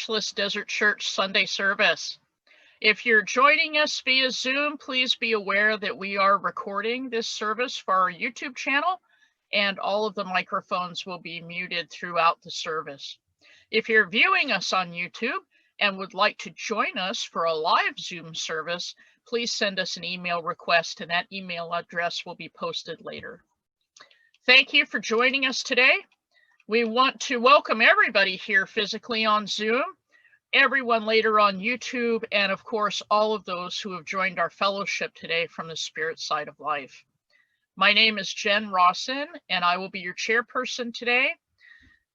Spiritualist Desert Church Sunday service. If you're joining us via Zoom, please be aware that we are recording this service for our YouTube channel, and all of the microphones will be muted throughout the service. If you're viewing us on YouTube and would like to join us for a live Zoom service, please send us an email request, and that email address will be posted later. Thank you for joining us today. We want to welcome everybody here physically on Zoom, everyone later on YouTube, and of course, all of those who have joined our fellowship today from the Spirit Side of Life. My name is Jen Rawson, and I will be your chairperson today,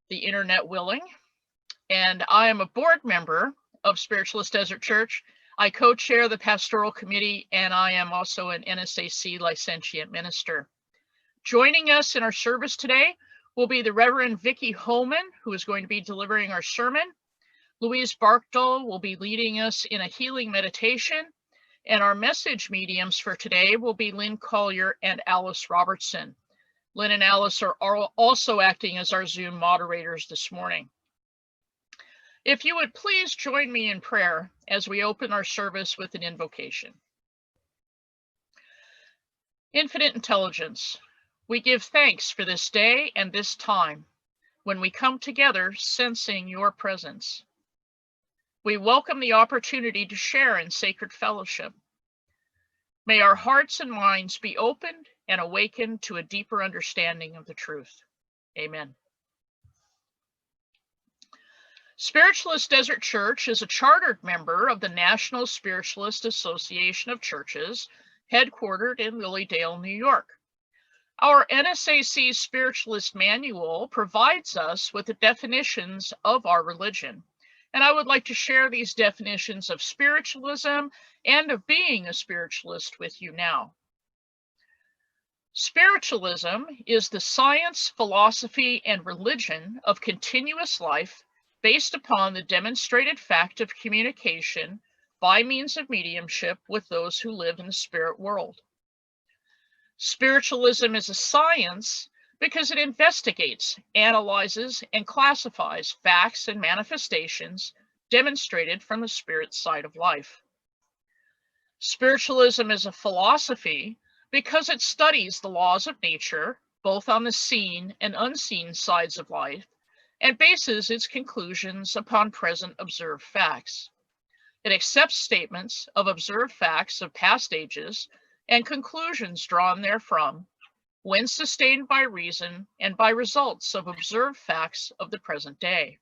the internet willing. And I am a board member of Spiritualist Desert Church. I co-chair the pastoral committee, and I am also an NSAC licentiate minister. Joining us in our service today will be the Reverend Vicki Holman, who is going to be delivering our sermon. Louise Barkdal will be leading us in a healing meditation, and our message mediums for today will be Lynn Collier and Alice Robertson. Lynn and Alice are also acting as our Zoom moderators this morning. If you would please join me in prayer as we open our service with an invocation. Infinite Intelligence, we give thanks for this day and this time when we come together sensing your presence. We welcome the opportunity to share in sacred fellowship. May our hearts and minds be opened and awakened to a deeper understanding of the truth. Amen. Spiritualist Desert Church is a chartered member of the National Spiritualist Association of Churches, headquartered in Lilydale, New York. Our NSAC Spiritualist Manual provides us with the definitions of our religion. And I would like to share these definitions of spiritualism and of being a spiritualist with you now. Spiritualism is the science, philosophy, and religion of continuous life based upon the demonstrated fact of communication by means of mediumship with those who live in the spirit world. Spiritualism is a science because it investigates, analyzes, and classifies facts and manifestations demonstrated from the spirit side of life. Spiritualism is a philosophy because it studies the laws of nature, both on the seen and unseen sides of life, and bases its conclusions upon present observed facts. It accepts statements of observed facts of past ages and conclusions drawn therefrom, when sustained by reason and by results of observed facts of the present day.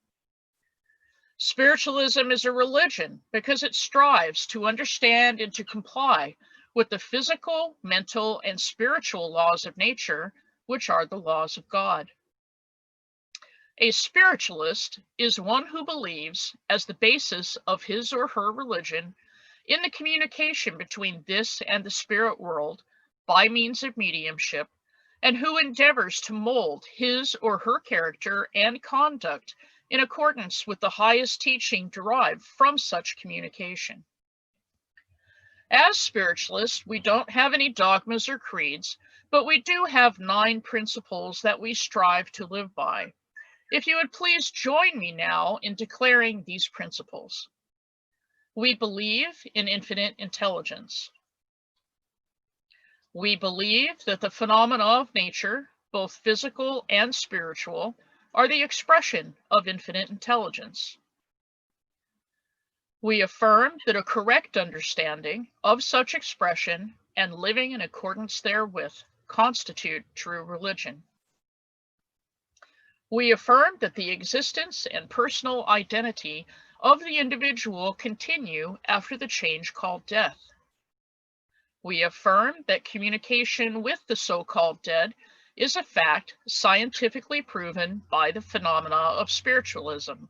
Spiritualism is a religion because it strives to understand and to comply with the physical, mental, and spiritual laws of nature, which are the laws of God. A spiritualist is one who believes, as the basis of his or her religion, in the communication between this and the spirit world by means of mediumship, and who endeavors to mold his or her character and conduct in accordance with the highest teaching derived from such communication. As spiritualists, we don't have any dogmas or creeds, but we do have 9 principles that we strive to live by. If you would please join me now in declaring these principles. We believe in infinite intelligence. We believe that the phenomena of nature, both physical and spiritual, are the expression of infinite intelligence. We affirm that a correct understanding of such expression and living in accordance therewith constitute true religion. We affirm that the existence and personal identity of the individual continue after the change called death. We affirm that communication with the so-called dead is a fact scientifically proven by the phenomena of spiritualism.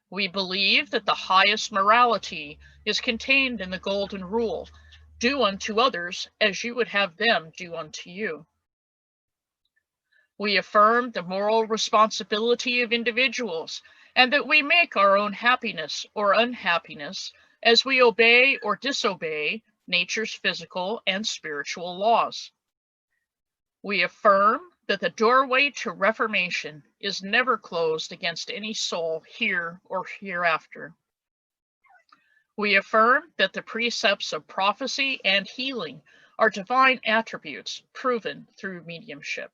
We believe that the highest morality is contained in the golden rule, do unto others as you would have them do unto you. We affirm the moral responsibility of individuals and that we make our own happiness or unhappiness as we obey or disobey nature's physical and spiritual laws. We affirm that the doorway to reformation is never closed against any soul here or hereafter. We affirm that the precepts of prophecy and healing are divine attributes proven through mediumship.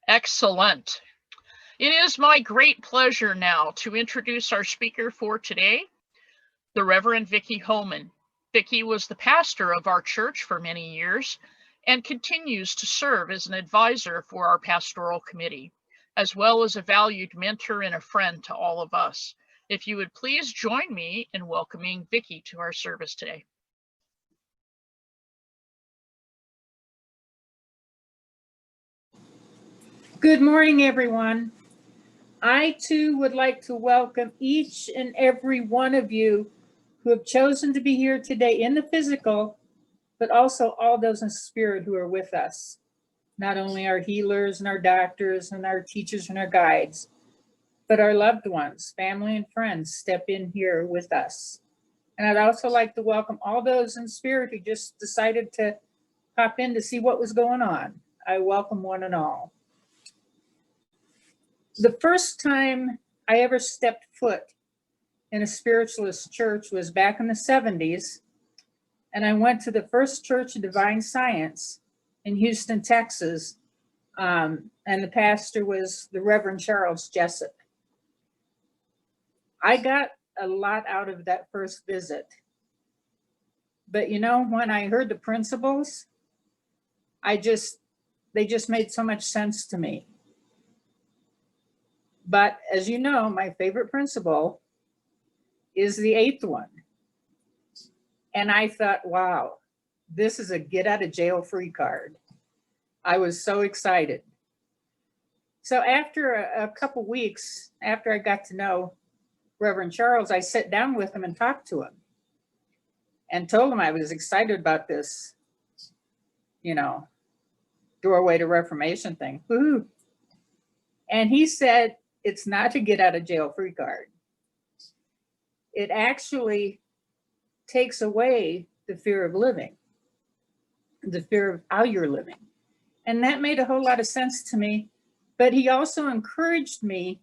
Excellent. It is my great pleasure now to introduce our speaker for today, the Reverend Vicki Homan. Vicki was the pastor of our church for many years and continues to serve as an advisor for our pastoral committee, as well as a valued mentor and a friend to all of us. If you would please join me in welcoming Vicki to our service today. Good morning, everyone. I too would like to welcome each and every one of you who have chosen to be here today in the physical, but also all those in spirit who are with us. Not only our healers and our doctors and our teachers and our guides, but our loved ones, family and friends step in here with us. And I'd also like to welcome all those in spirit who just decided to pop in to see what was going on. I welcome one and all. The first time I ever stepped foot in a Spiritualist church was back in the 70s. And I went to the First Church of Divine Science in Houston, Texas. And the pastor was the Reverend Charles Jessup. I got a lot out of that first visit. But you know, when I heard the principles, they just made so much sense to me. But as you know, my favorite principle is the 8th one. And I thought, wow, this is a get out of jail free card. I was so excited. So after a couple weeks, after I got to know Reverend Charles, I sat down with him and talked to him and told him I was excited about this, you know, doorway to reformation thing. Woo-hoo. And he said, it's not a get out of jail free card. It actually takes away the fear of living, the fear of how you're living. And that made a whole lot of sense to me. But he also encouraged me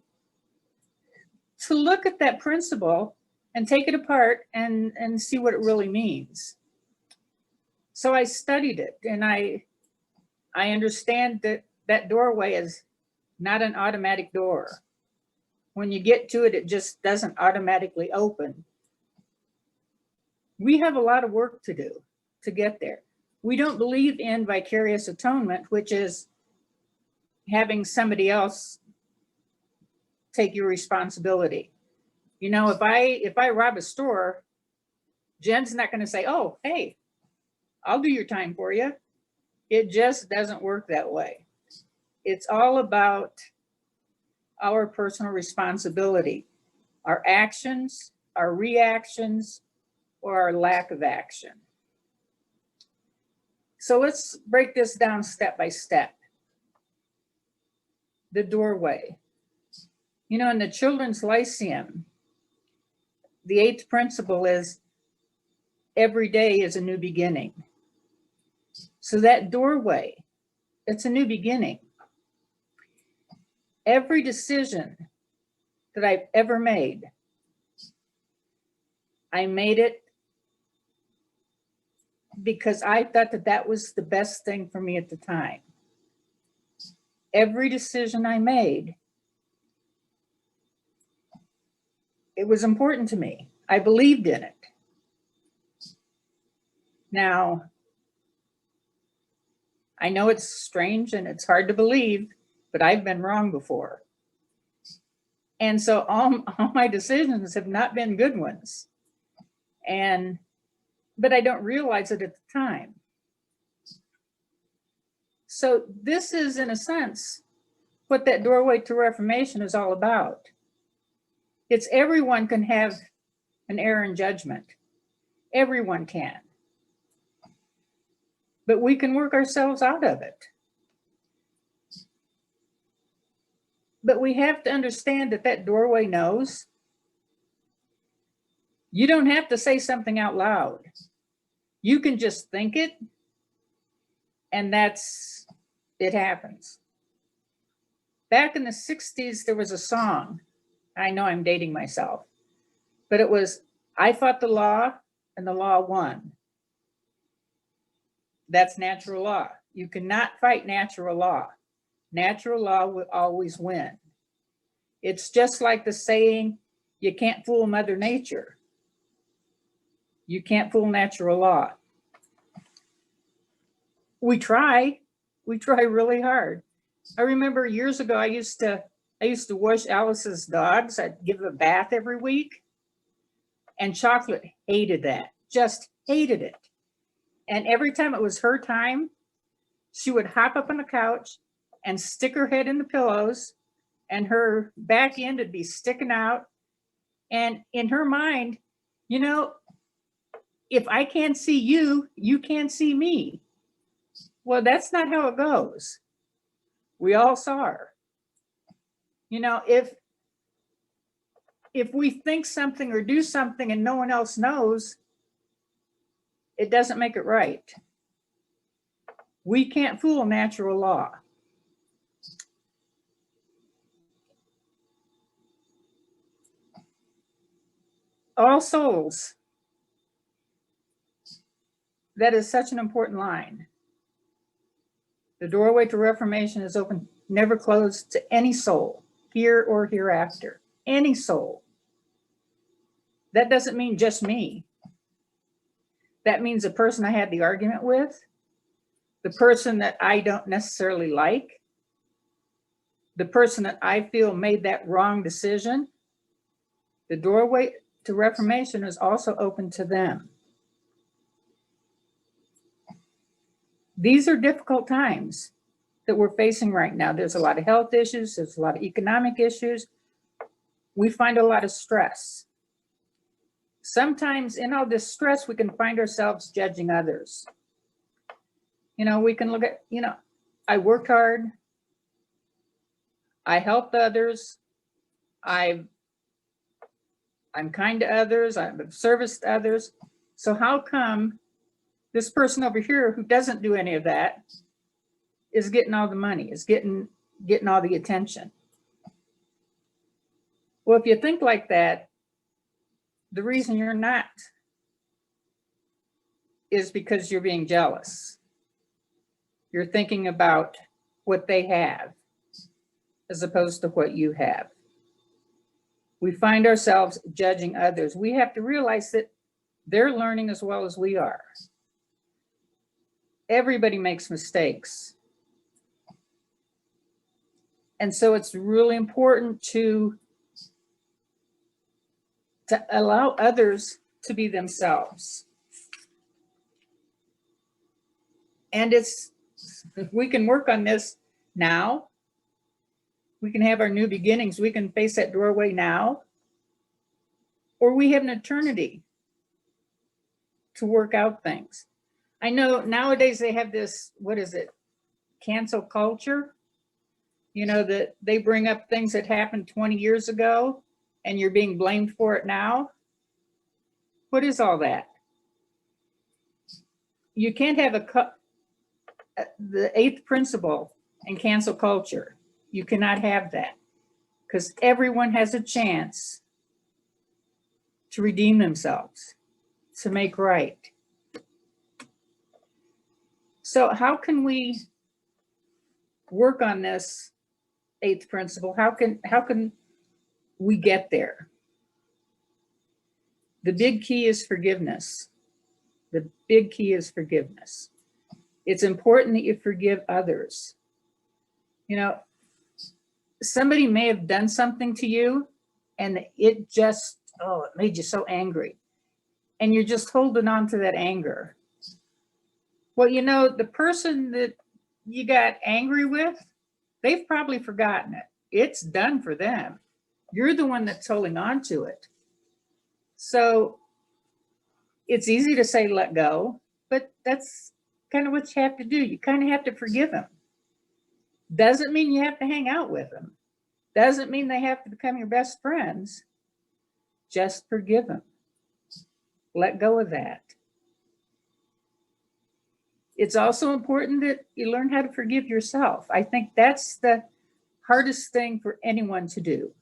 to look at that principle and take it apart and see what it really means. So I studied it, and I understand that that doorway is not an automatic door. When you get to it, it just doesn't automatically open. We have a lot of work to do to get there. We don't believe in vicarious atonement, which is having somebody else take your responsibility. You know, if I rob a store, Jen's not going to say, oh, hey, I'll do your time for you. It just doesn't work that way. It's all about our personal responsibility, our actions, our reactions, or our lack of action. So let's break this down step by step. The doorway. You know, in the Children's Lyceum, the 8th principle is every day is a new beginning. So that doorway, it's a new beginning. Every decision that I've ever made, I made it because I thought that that was the best thing for me at the time. Every decision I made, it was important to me. I believed in it. Now, I know it's strange and it's hard to believe, but I've been wrong before. And so all my decisions have not been good ones. But I don't realize it at the time. So this is, in a sense, what that doorway to reformation is all about. It's everyone can have an error in judgment. Everyone can. But we can work ourselves out of it. But we have to understand that that doorway knows. You don't have to say something out loud. You can just think it, and that's It happens. Back in the 60s, there was a song. I know I'm dating myself, but it was, I fought the law and the law won. That's natural law. You cannot fight natural law. Natural law will always win. It's just like the saying, you can't fool Mother Nature. You can't fool natural law. We try really hard. I remember years ago, I used to wash Alice's dogs. I'd give them a bath every week. And Chocolate hated that, just hated it. And every time it was her time, she would hop up on the couch and stick her head in the pillows, and her back end would be sticking out. And in her mind, you know, if I can't see you, you can't see me. Well, that's not how it goes. We all saw her. You know, if we think something or do something and no one else knows, it doesn't make it right. We can't fool natural law. All souls. That is such an important line. The doorway to reformation is open, never closed to any soul, here or hereafter. Any soul. That doesn't mean just me. That means the person I had the argument with, the person that I don't necessarily like, the person that I feel made that wrong decision. The doorway to reformation is also open to them. These are difficult times that we're facing right now. There's a lot of health issues. There's a lot of economic issues. We find a lot of stress. Sometimes in all this stress, we can find ourselves judging others. You know, we can look at, you know, I worked hard. I helped others. I'm kind to others. I've of service to others. So how come this person over here who doesn't do any of that is getting all the money, is getting all the attention? Well, if you think like that, the reason you're not is because you're being jealous. You're thinking about what they have as opposed to what you have. We find ourselves judging others. We have to realize that they're learning as well as we are. Everybody makes mistakes. And so it's really important to allow others to be themselves. And we can work on this now. We can have our new beginnings. We can face that doorway now. Or we have an eternity to work out things. I know nowadays they have this, what is it? Cancel culture. You know, that they bring up things that happened 20 years ago and you're being blamed for it now. What is all that? You can't have the 8th principle and cancel culture. You cannot have that because everyone has a chance to redeem themselves, to make right. So how can we work on this 8th principle? How can we get there? The big key is forgiveness. The big key is forgiveness. It's important that you forgive others. You know, somebody may have done something to you and it just, it made you so angry. And you're just holding on to that anger. Well, you know, the person that you got angry with, they've probably forgotten it. It's done for them. You're the one that's holding on to it. So it's easy to say, let go, but that's kind of what you have to do. You kind of have to forgive them. Doesn't mean you have to hang out with them. Doesn't mean they have to become your best friends. Just forgive them. Let go of that. It's also important that you learn how to forgive yourself. I think that's the hardest thing for anyone to do,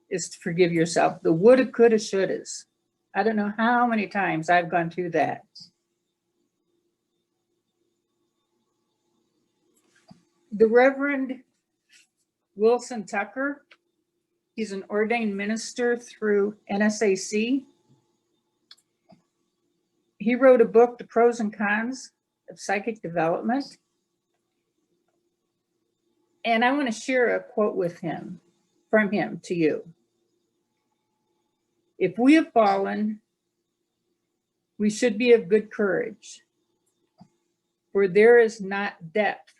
is to forgive yourself. The woulda, coulda, shouldas. I don't know how many times I've gone through that. The Reverend Wilson Tucker, he's an ordained minister through NSAC. He wrote a book, The Pros and Cons of Psychic Development. And I want to share a quote with him, from him to you. If we have fallen, we should be of good courage, for there is not depth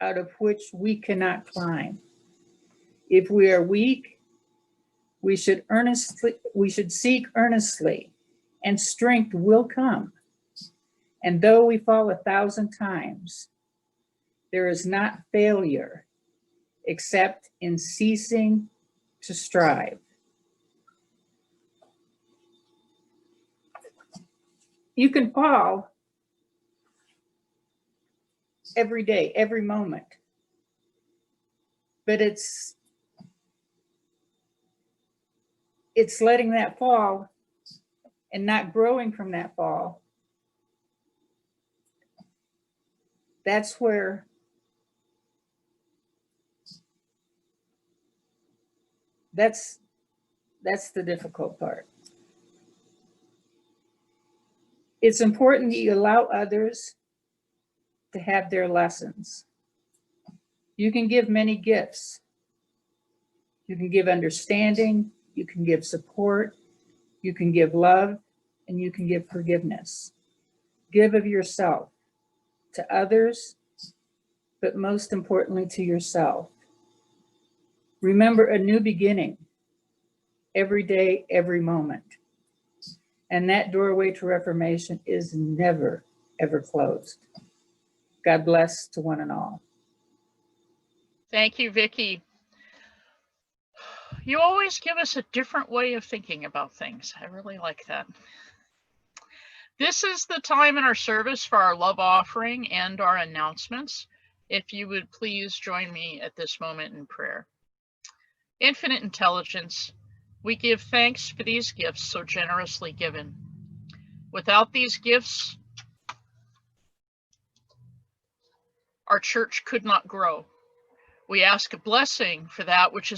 out of which we cannot climb. If we are weak, we should seek earnestly, and strength will come. And though we fall 1,000 times, there is not failure except in ceasing to strive. You can fall every day, every moment, but it's letting that fall and not growing from that fall. That's where that's the difficult part. It's important that you allow others to have their lessons. You can give many gifts. You can give understanding, you can give support, you can give love, and you can give forgiveness. Give of yourself to others, but most importantly to yourself. Remember a new beginning every day, every moment. And that doorway to reformation is never, ever closed. God bless to one and all. Thank you, Vicki. You always give us a different way of thinking about things. I really like that. This is the time in our service for our love offering and our announcements. If you would please join me at this moment in prayer. Infinite intelligence, we give thanks for these gifts so generously given. Without these gifts, our church could not grow. We ask a blessing for that which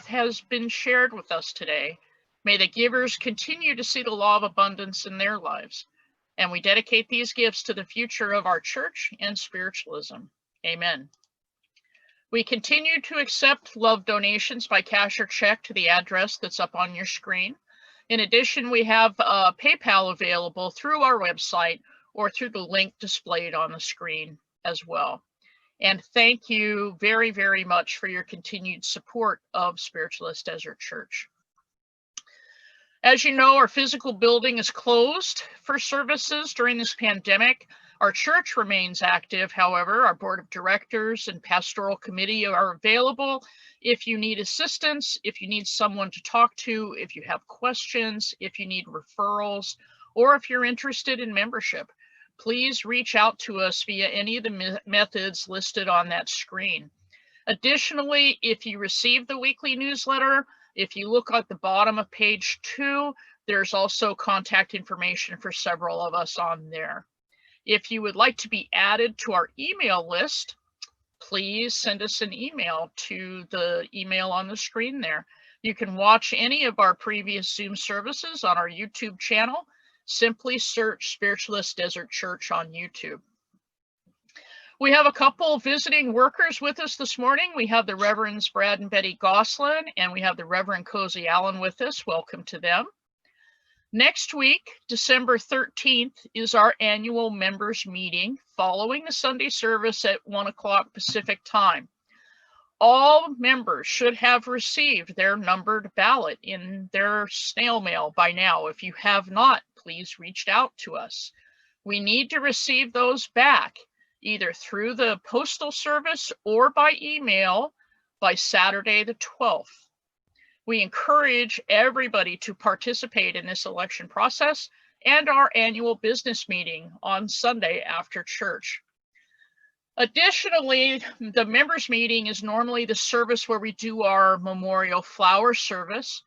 has been shared with us today. May the givers continue to see the law of abundance in their lives. And we dedicate these gifts to the future of our church and spiritualism. Amen. We continue to accept love donations by cash or check to the address that's up on your screen. In addition, we have PayPal available through our website or through the link displayed on the screen as well. And thank you very, very much for your continued support of Spiritualist Desert Church. As you know, our physical building is closed for services during this pandemic. Our church remains active, however. Our board of directors and pastoral committee are available if you need assistance, if you need someone to talk to, if you have questions, if you need referrals, or if you're interested in membership. Please reach out to us via any of the methods listed on that screen. Additionally, if you receive the weekly newsletter, if you look at the bottom of page 2, there's also contact information for several of us on there. If you would like to be added to our email list, please send us an email to the email on the screen there. You can watch any of our previous Zoom services on our YouTube channel. Simply search Spiritualist Desert Church on YouTube. We have a couple visiting workers with us this morning. We have the Reverends Brad and Betty Goslin, and we have the Reverend Cozy Allen with us. Welcome to them. Next week, December 13th, is our annual members meeting following the Sunday service at 1 o'clock Pacific time. All members should have received their numbered ballot in their snail mail by now. If you have not, please reach out to us. We need to receive those back either through the postal service or by email by Saturday the 12th. We encourage everybody to participate in this election process and our annual business meeting on Sunday after church. Additionally, the members meeting is normally the service where we do our memorial flower service.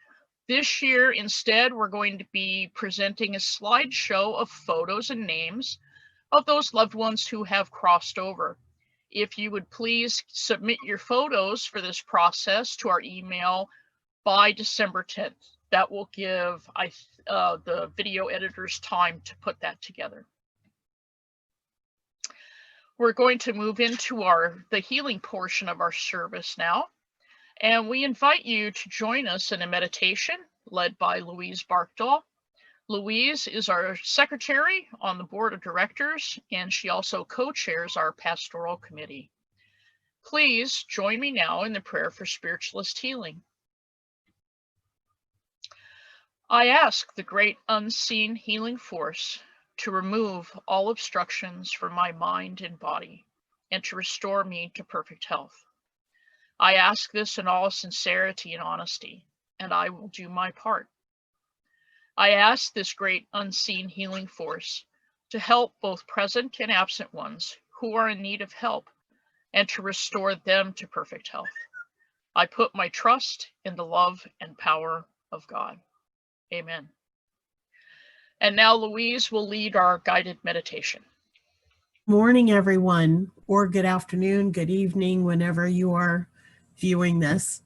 This year, instead, we're going to be presenting a slideshow of photos and names of those loved ones who have crossed over. If you would please submit your photos for this process to our email by December 10th. That will give the video editors time to put that together. We're going to move into the healing portion of our service now, and we invite you to join us in a meditation led by Louise Barkdahl. Louise is our secretary on the board of directors, and she also co-chairs our pastoral committee. Please join me now in the prayer for spiritualist healing. I ask the great unseen healing force to remove all obstructions from my mind and body and to restore me to perfect health. I ask this in all sincerity and honesty, and I will do my part. I ask this great unseen healing force to help both present and absent ones who are in need of help and to restore them to perfect health. I put my trust in the love and power of God. Amen. And now Louise will lead our guided meditation. Morning, everyone, or good afternoon, good evening, whenever you are viewing this.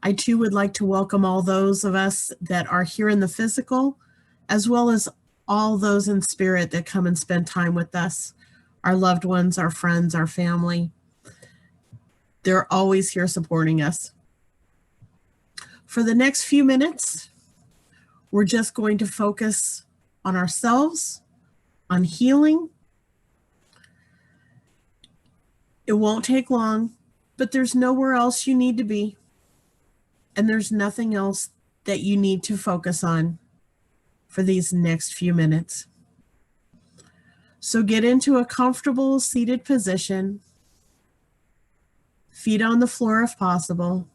I too would like to welcome all those of us that are here in the physical, as well as all those in spirit that come and spend time with us, our loved ones, our friends, our family. They're always here supporting us. For the next few minutes, we're just going to focus on ourselves, on healing. It won't take long, but there's nowhere else you need to be. And there's nothing else that you need to focus on for these next few minutes. So get into a comfortable seated position, feet on the floor if possible.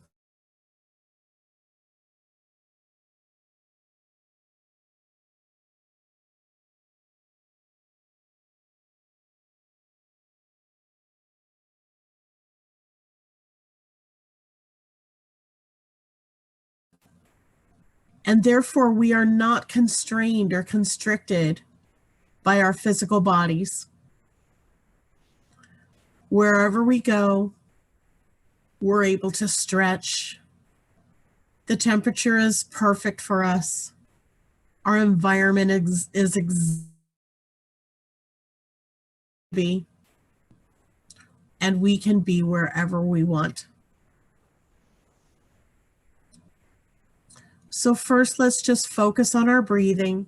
And therefore, we are not constrained or constricted by our physical bodies. Wherever we go, we're able to stretch. The temperature is perfect for us. Our environment and we can be wherever we want. So first, let's just focus on our breathing.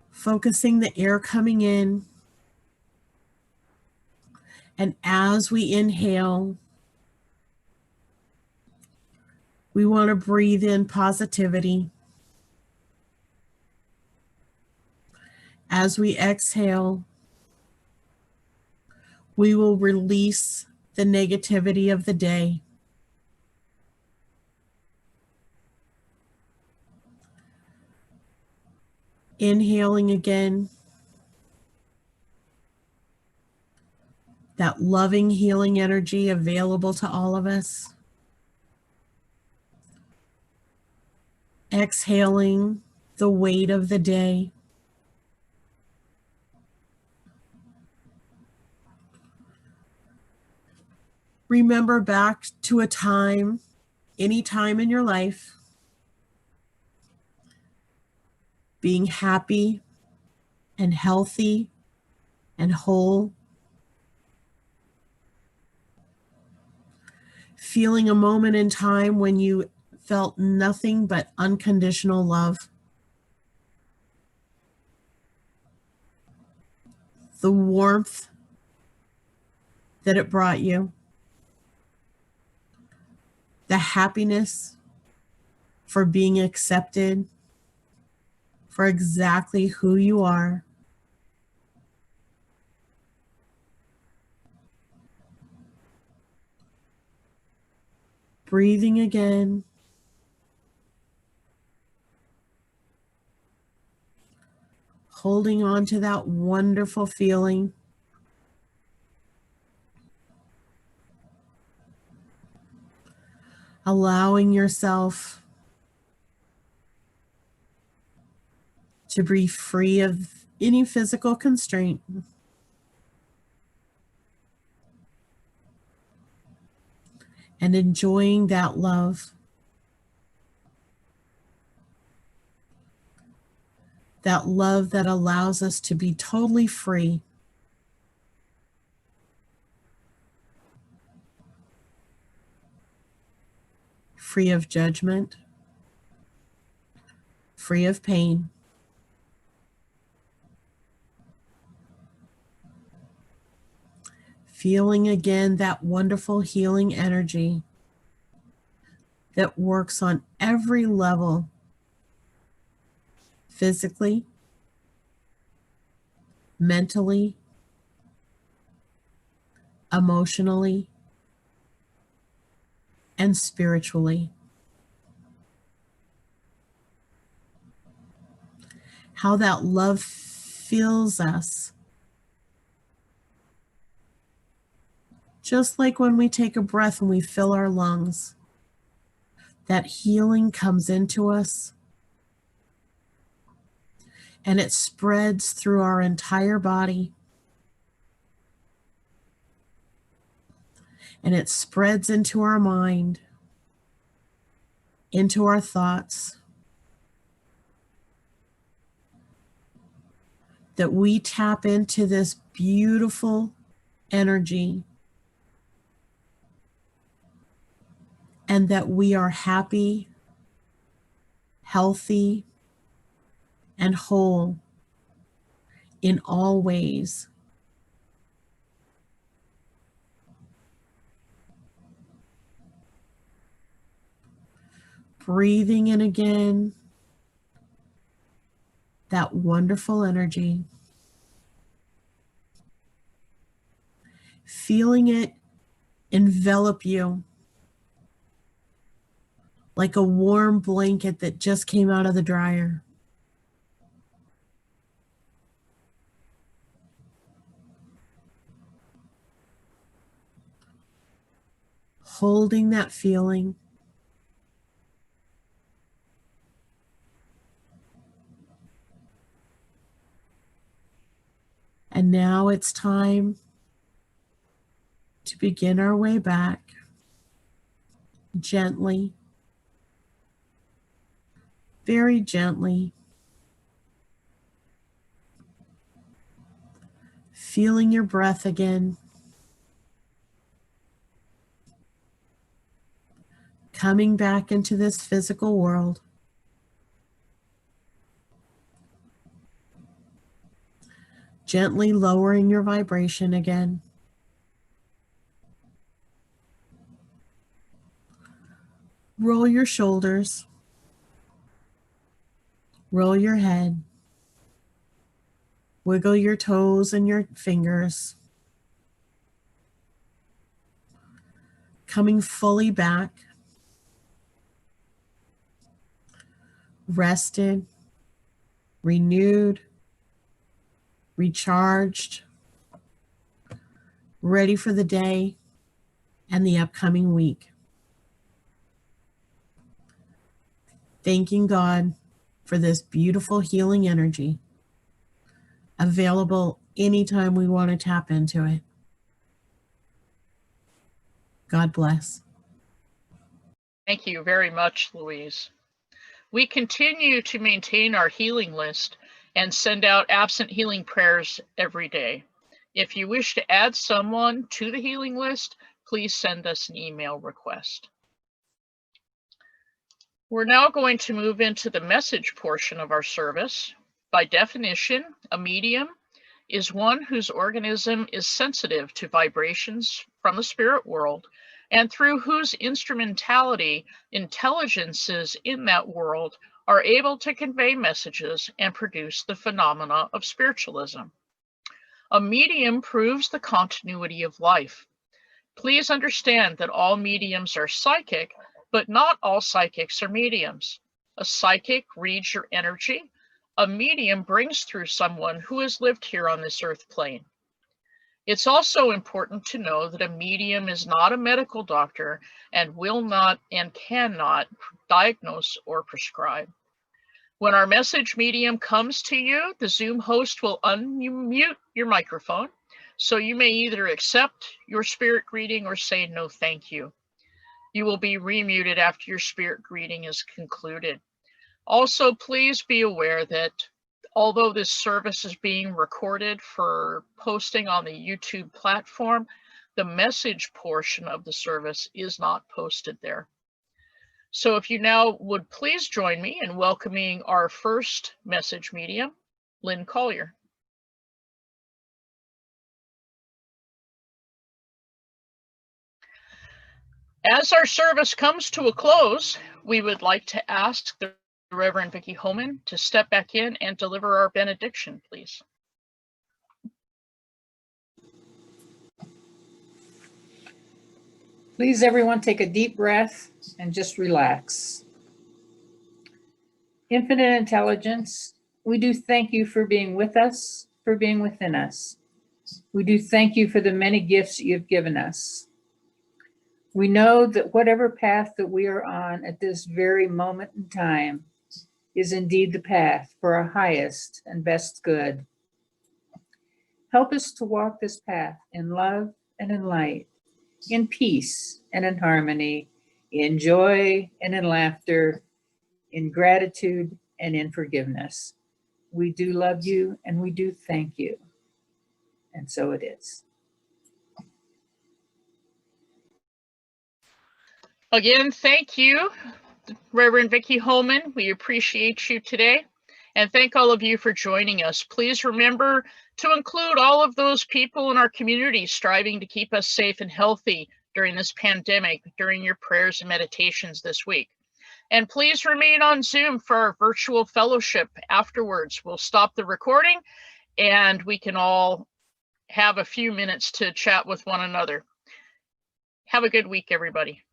Focusing the air coming in. And as we inhale, we want to breathe in positivity. As we exhale, we will release the negativity of the day. Inhaling again, that loving, healing energy available to all of us. Exhaling the weight of the day. Remember back to a time, any time in your life, being happy and healthy and whole. Feeling a moment in time when you felt nothing but unconditional love. The warmth that it brought you. The happiness for being accepted for exactly who you are. Breathing again. holding on to that wonderful feeling. Allowing yourself to be free of any physical constraint. And enjoying that love. That love that allows us to be totally free. Free of judgment. Free of pain. Feeling again that wonderful healing energy that works on every level. Physically, mentally, emotionally, and spiritually. How that love fills us. Just like when we take a breath and we fill our lungs, that healing comes into us and it spreads through our entire body. And it spreads into our mind, into our thoughts, that we tap into this beautiful energy and that we are happy, healthy, and whole in all ways. Breathing in again, that wonderful energy. Feeling it envelop you like a warm blanket that just came out of the dryer. Holding that feeling. And now it's time to begin our way back gently, very gently, feeling your breath again, coming back into this physical world. Gently lowering your vibration again. Roll your shoulders. Roll your head. Wiggle your toes and your fingers. Coming fully back. Rested, renewed, recharged, ready for the day and the upcoming week. Thanking God for this beautiful healing energy, available anytime we want to tap into it. God bless. Thank you very much, Louise. We continue to maintain our healing list and send out absent healing prayers every day. If you wish to add someone to the healing list, please send us an email request. We're now going to move into the message portion of our service. By definition, a medium is one whose organism is sensitive to vibrations from the spirit world and through whose instrumentality intelligences in that world are able to convey messages and produce the phenomena of spiritualism. A medium proves the continuity of life. Please understand that all mediums are psychic, but not all psychics are mediums. A psychic reads your energy. a medium brings through someone who has lived here on this earth plane. It's also important to know that a medium is not a medical doctor and will not and cannot diagnose or prescribe. When our message medium comes to you, the Zoom host will unmute your microphone, so you may either accept your spirit greeting or say no thank you. You will be remuted after your spirit greeting is concluded. Also, please be aware that although this service is being recorded for posting on the YouTube platform, the message portion of the service is not posted there. So if you now would please join me in welcoming our first message medium, Lynn Collier. As our service comes to a close, we would like to ask the Reverend Vicki Homan to step back in and deliver our benediction, please. Please, everyone, take a deep breath and just relax. Infinite intelligence, we do thank you for being with us, for being within us. We do thank you for the many gifts you've given us. We know that whatever path that we are on at this very moment in time is indeed the path for our highest and best good. Help us to walk this path in love and in light, in peace and in harmony, in joy and in laughter, in gratitude and in forgiveness. We do love you and we do thank you. And so it is. Again, thank you, Reverend Vicki Homan. We appreciate you today. And thank all of you for joining us. Please remember to include all of those people in our community striving to keep us safe and healthy during this pandemic, during your prayers and meditations this week. And please remain on Zoom for our virtual fellowship afterwards. We'll stop the recording and we can all have a few minutes to chat with one another. Have a good week, everybody.